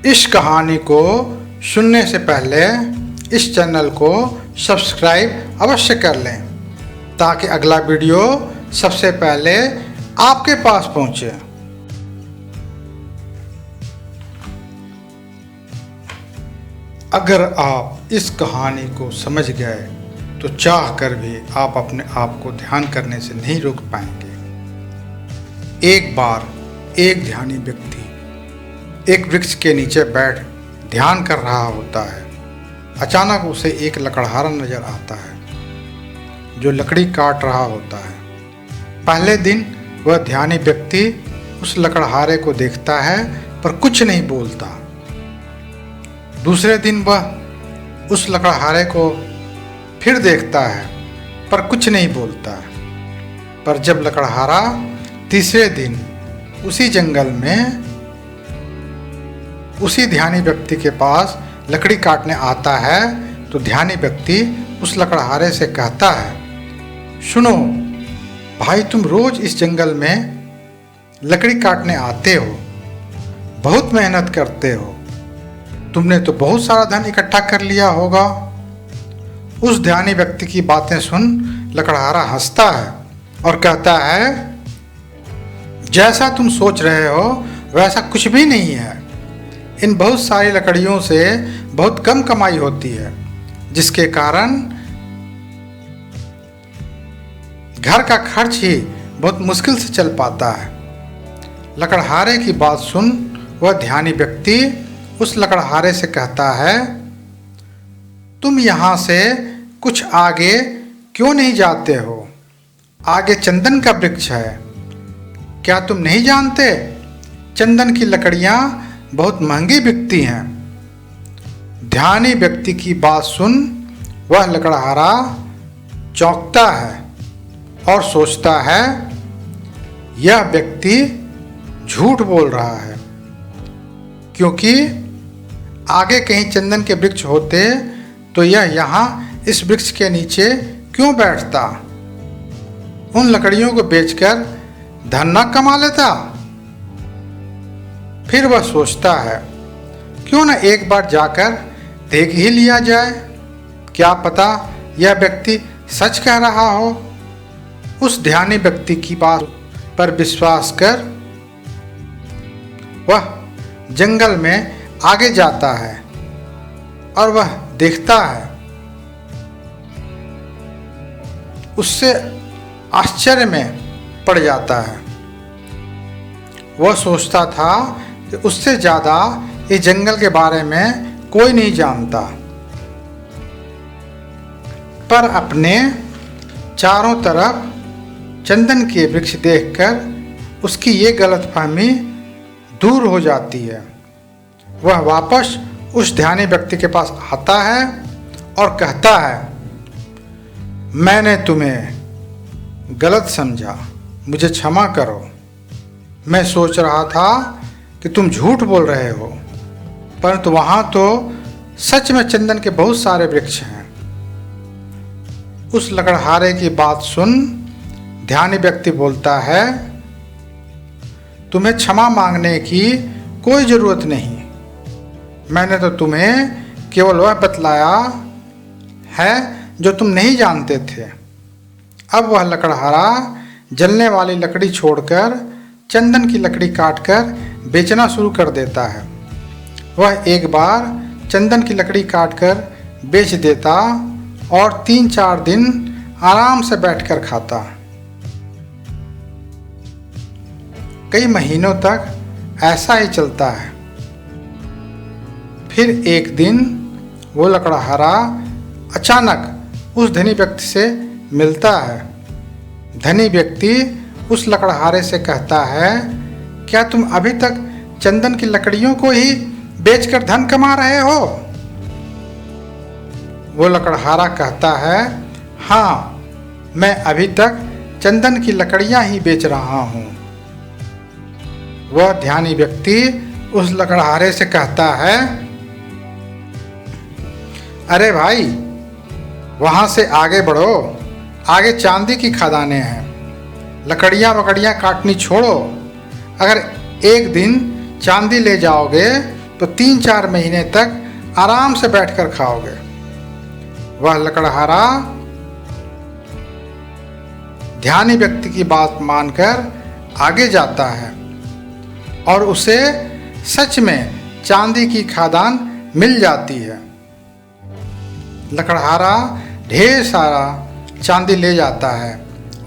इस कहानी को सुनने से पहले इस चैनल को सब्सक्राइब अवश्य कर लें ताकि अगला वीडियो सबसे पहले आपके पास पहुंचे। अगर आप इस कहानी को समझ गए तो चाह कर भी आप अपने आप को ध्यान करने से नहीं रोक पाएंगे। एक बार एक ध्यानी व्यक्ति एक वृक्ष के नीचे बैठ ध्यान कर रहा होता है। अचानक उसे एक लकड़हारा नजर आता है जो लकड़ी काट रहा होता है। पहले दिन वह ध्यानी व्यक्ति उस लकड़हारे को देखता है पर कुछ नहीं बोलता। दूसरे दिन वह उस लकड़हारे को फिर देखता है पर कुछ नहीं बोलता। पर जब लकड़हारा तीसरे दिन उसी जंगल में उसी ध्यानी व्यक्ति के पास लकड़ी काटने आता है तो ध्यानी व्यक्ति उस लकड़हारे से कहता है, सुनो भाई, तुम रोज इस जंगल में लकड़ी काटने आते हो, बहुत मेहनत करते हो, तुमने तो बहुत सारा धन इकट्ठा कर लिया होगा। उस ध्यानी व्यक्ति की बातें सुन लकड़हारा हंसता है और कहता है, जैसा तुम सोच रहे हो वैसा कुछ भी नहीं है। इन बहुत सारी लकड़ियों से बहुत कम कमाई होती है, जिसके कारण घर का खर्च ही बहुत मुश्किल से चल पाता है। लकड़हारे की बात सुन वह ध्यानी व्यक्ति उस लकड़हारे से कहता है, तुम यहाँ से कुछ आगे क्यों नहीं जाते हो? आगे चंदन का वृक्ष है। क्या तुम नहीं जानते? चंदन की लकड़ियाँ बहुत महंगी बिकती हैं। ध्यानी व्यक्ति की बात सुन वह लकड़हारा चौंकता है और सोचता है, यह व्यक्ति झूठ बोल रहा है, क्योंकि आगे कहीं चंदन के वृक्ष होते तो यह यहाँ इस वृक्ष के नीचे क्यों बैठता? उन लकड़ियों को बेचकर धन न कमा लेता? फिर वह सोचता है, क्यों न एक बार जाकर देख ही लिया जाए, क्या पता यह व्यक्ति सच कह रहा हो। उस ध्यानी व्यक्ति की बात पर विश्वास कर वह जंगल में आगे जाता है और वह देखता है। उससे आश्चर्य में पड़ जाता है। वह सोचता था कि उससे ज़्यादा इस जंगल के बारे में कोई नहीं जानता, पर अपने चारों तरफ चंदन के वृक्ष देखकर उसकी ये गलतफहमी दूर हो जाती है। वह वापस उस ध्यानी व्यक्ति के पास आता है और कहता है, मैंने तुम्हें गलत समझा, मुझे क्षमा करो। मैं सोच रहा था कि तुम झूठ बोल रहे हो, परंतु वहाँ तो सच में चंदन के बहुत सारे वृक्ष हैं। उस लकड़हारे की बात सुन ध्यानी व्यक्ति बोलता है, तुम्हें क्षमा मांगने की कोई ज़रूरत नहीं। मैंने तो तुम्हें केवल वह बतलाया है जो तुम नहीं जानते थे। अब वह लकड़हारा जलने वाली लकड़ी छोड़कर चंदन की लकड़ी काटकर बेचना शुरू कर देता है। वह एक बार चंदन की लकड़ी काटकर बेच देता और 3-4 दिन आराम से बैठकर खाता। कई महीनों तक ऐसा ही चलता है। फिर एक दिन वो लकड़हारा अचानक उस धनी व्यक्ति से मिलता है। धनी व्यक्ति उस लकड़हारे से कहता है, क्या तुम अभी तक चंदन की लकड़ियों को ही बेचकर धन कमा रहे हो? वो लकड़हारा कहता है, हाँ, मैं अभी तक चंदन की लकड़ियां ही बेच रहा हूँ। वह ध्यानी व्यक्ति उस लकड़हारे से कहता है, अरे भाई, वहाँ से आगे बढ़ो, आगे चांदी की खदानें हैं। लकड़ियाँ काटनी छोड़ो। अगर एक दिन चांदी ले जाओगे तो 3-4 महीने तक आराम से बैठकर खाओगे। वह लकड़हारा ध्यानी व्यक्ति की बात मानकर आगे जाता है और उसे सच में चांदी की खादान मिल जाती है। लकड़हारा ढेर सारा चांदी ले जाता है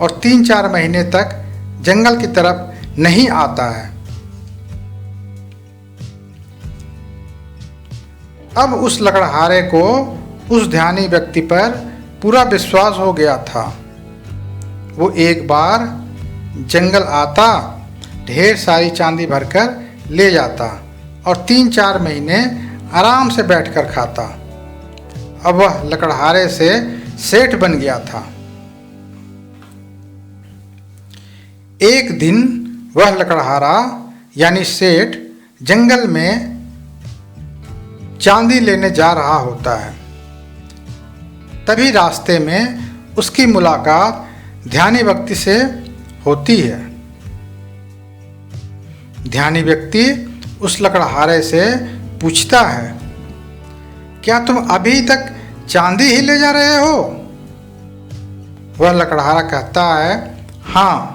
और 3-4 महीने तक जंगल की तरफ नहीं आता है। अब उस लकड़हारे को उस ध्यानी व्यक्ति पर पूरा विश्वास हो गया था। वो एक बार जंगल आता, ढेर सारी चांदी भरकर ले जाता और 3-4 महीने आराम से बैठकर खाता। अब वह लकड़हारे से सेठ बन गया था। एक दिन वह लकड़हारा यानी सेठ जंगल में चांदी लेने जा रहा होता है। तभी रास्ते में उसकी मुलाकात ध्यानी व्यक्ति से होती है। ध्यानी व्यक्ति उस लकड़हारे से पूछता है, क्या तुम अभी तक चांदी ही ले जा रहे हो? वह लकड़हारा कहता है, हाँ।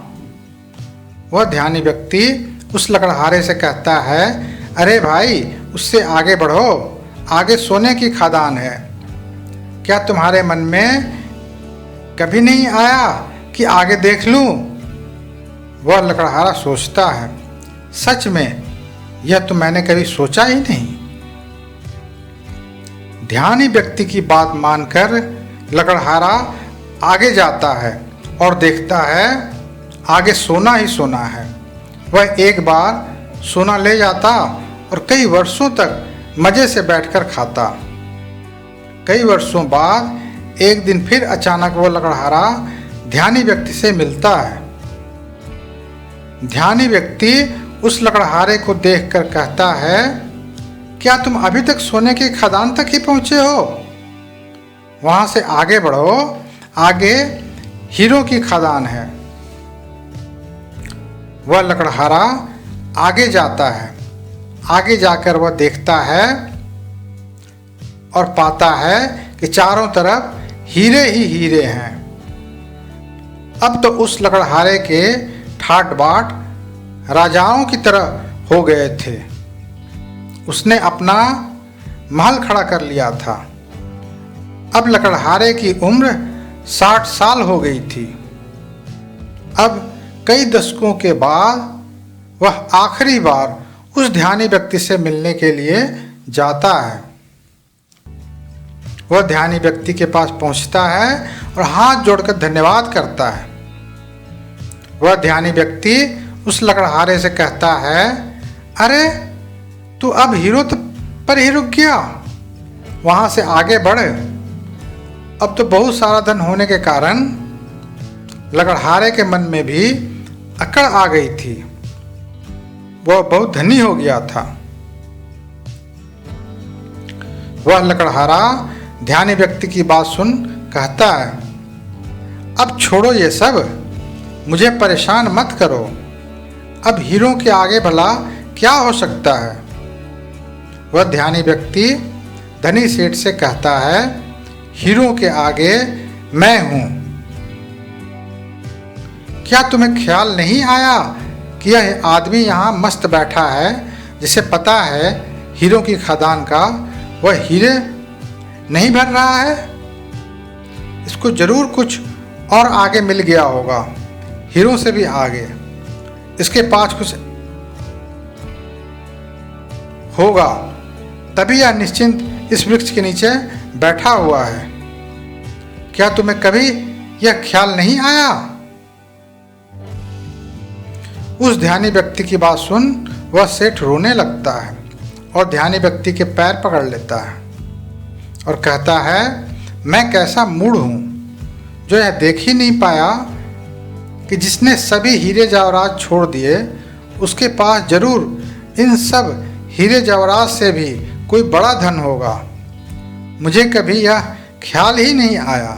वह ध्यानी व्यक्ति उस लकड़हारे से कहता है, अरे भाई, उससे आगे बढ़ो, आगे सोने की खदान है। क्या तुम्हारे मन में कभी नहीं आया कि आगे देख लूं? वह लकड़हारा सोचता है, सच में यह तो मैंने कभी सोचा ही नहीं। ध्यानी व्यक्ति की बात मानकर लकड़हारा आगे जाता है और देखता है आगे सोना ही सोना है। वह एक बार सोना ले जाता और कई वर्षों तक मज़े से बैठकर खाता। कई वर्षों बाद एक दिन फिर अचानक वो लकड़हारा ध्यानी व्यक्ति से मिलता है। ध्यानी व्यक्ति उस लकड़हारे को देखकर कहता है, क्या तुम अभी तक सोने की खदान तक ही पहुंचे हो? वहां से आगे बढ़ो, आगे हीरो की खदान है। वह लकड़हारा आगे जाता है। आगे जाकर वह देखता है और पाता है कि चारों तरफ हीरे ही हीरे हैं। अब तो उस लकड़हारे के ठाट बाट राजाओं की तरह हो गए थे। उसने अपना महल खड़ा कर लिया था। अब लकड़हारे की उम्र 60 साल हो गई थी। अब कई दशकों के बाद वह आखिरी बार उस ध्यानी व्यक्ति से मिलने के लिए जाता है। वह ध्यानी व्यक्ति के पास पहुंचता है और हाथ जोड़कर धन्यवाद करता है। वह ध्यानी व्यक्ति उस लकड़हारे से कहता है, अरे तू अब हीरो पर ही रुक गया, वहां से आगे बढ़। अब तो बहुत सारा धन होने के कारण लकड़हारे के मन में भी अकड़ आ गई थी। वह बहुत धनी हो गया था। वह लकड़हारा ध्यानी व्यक्ति की बात सुन कहता है, अब छोड़ो ये सब, मुझे परेशान मत करो। अब हीरो के आगे भला क्या हो सकता है? वह ध्यानी व्यक्ति धनी सेठ से कहता है, हीरो के आगे मैं हूं। क्या तुम्हें ख्याल नहीं आया कि यह आदमी यहाँ मस्त बैठा है, जिसे पता है हीरो की खदान का, वह हीरे नहीं भर रहा है? इसको जरूर कुछ और आगे मिल गया होगा, हीरो से भी आगे। इसके पास कुछ होगा, तभी यह निश्चिंत इस वृक्ष के नीचे बैठा हुआ है। क्या तुम्हें कभी यह ख्याल नहीं आया? उस ध्यानी व्यक्ति की बात सुन वह सेठ रोने लगता है और ध्यानी व्यक्ति के पैर पकड़ लेता है और कहता है, मैं कैसा मूढ़ हूँ जो यह देख ही नहीं पाया कि जिसने सभी हीरे जवाहरात छोड़ दिए, उसके पास जरूर इन सब हीरे जवाहरात से भी कोई बड़ा धन होगा। मुझे कभी यह ख्याल ही नहीं आया।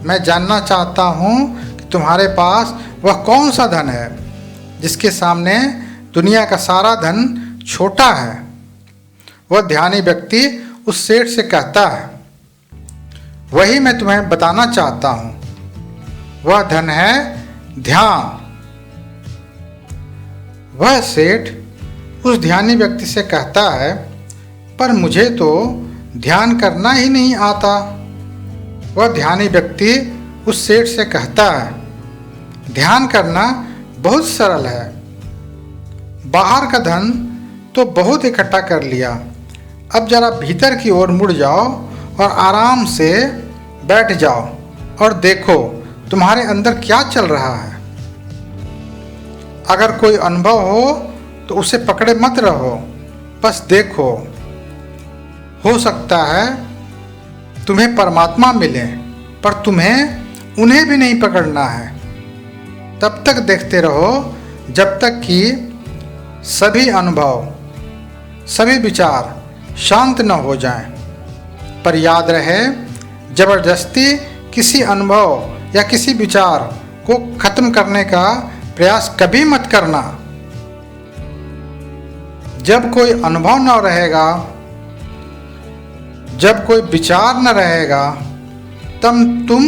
मैं जानना चाहता हूँ कि तुम्हारे पास वह कौन सा धन है जिसके सामने दुनिया का सारा धन छोटा है। वह ध्यानी व्यक्ति उस सेठ से कहता है, वही मैं तुम्हें बताना चाहता हूँ, वह धन है ध्यान। वह सेठ उस ध्यानी व्यक्ति से कहता है, पर मुझे तो ध्यान करना ही नहीं आता। वह ध्यानी व्यक्ति उस सेठ से कहता है, ध्यान करना बहुत सरल है। बाहर का धन तो बहुत इकट्ठा कर लिया, अब जरा भीतर की ओर मुड़ जाओ और आराम से बैठ जाओ और देखो तुम्हारे अंदर क्या चल रहा है। अगर कोई अनुभव हो तो उसे पकड़े मत रहो, बस देखो। हो सकता है तुम्हें परमात्मा मिले, पर तुम्हें उन्हें भी नहीं पकड़ना है। तब तक देखते रहो जब तक कि सभी अनुभव, सभी विचार शांत न हो जाएं। पर याद रहे, जबरदस्ती किसी अनुभव या किसी विचार को खत्म करने का प्रयास कभी मत करना। जब कोई अनुभव न रहेगा, जब कोई विचार न रहेगा, तब तुम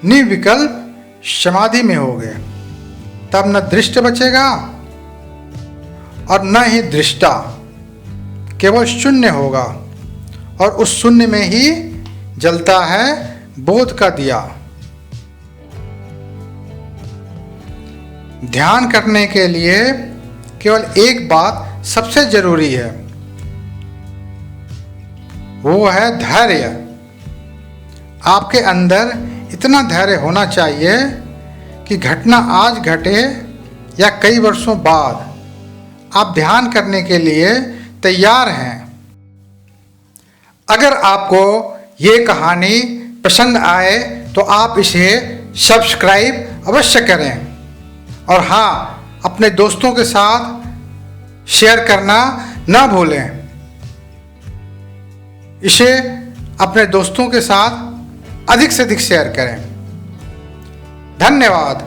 निर्विकल्प समाधि में होगे। तब न दृष्ट बचेगा और न ही दृष्टा, केवल शून्य होगा और उस शून्य में ही जलता है बोध का दिया। ध्यान करने के लिए केवल एक बात सबसे जरूरी है, वो है धैर्य। आपके अंदर इतना धैर्य होना चाहिए कि घटना आज घटे या कई वर्षों बाद आप ध्यान करने के लिए तैयार हैं। अगर आपको ये कहानी पसंद आए तो आप इसे सब्सक्राइब अवश्य करें और हाँ, अपने दोस्तों के साथ शेयर करना न भूलें। इसे अपने दोस्तों के साथ अधिक से अधिक शेयर करें। धन्यवाद।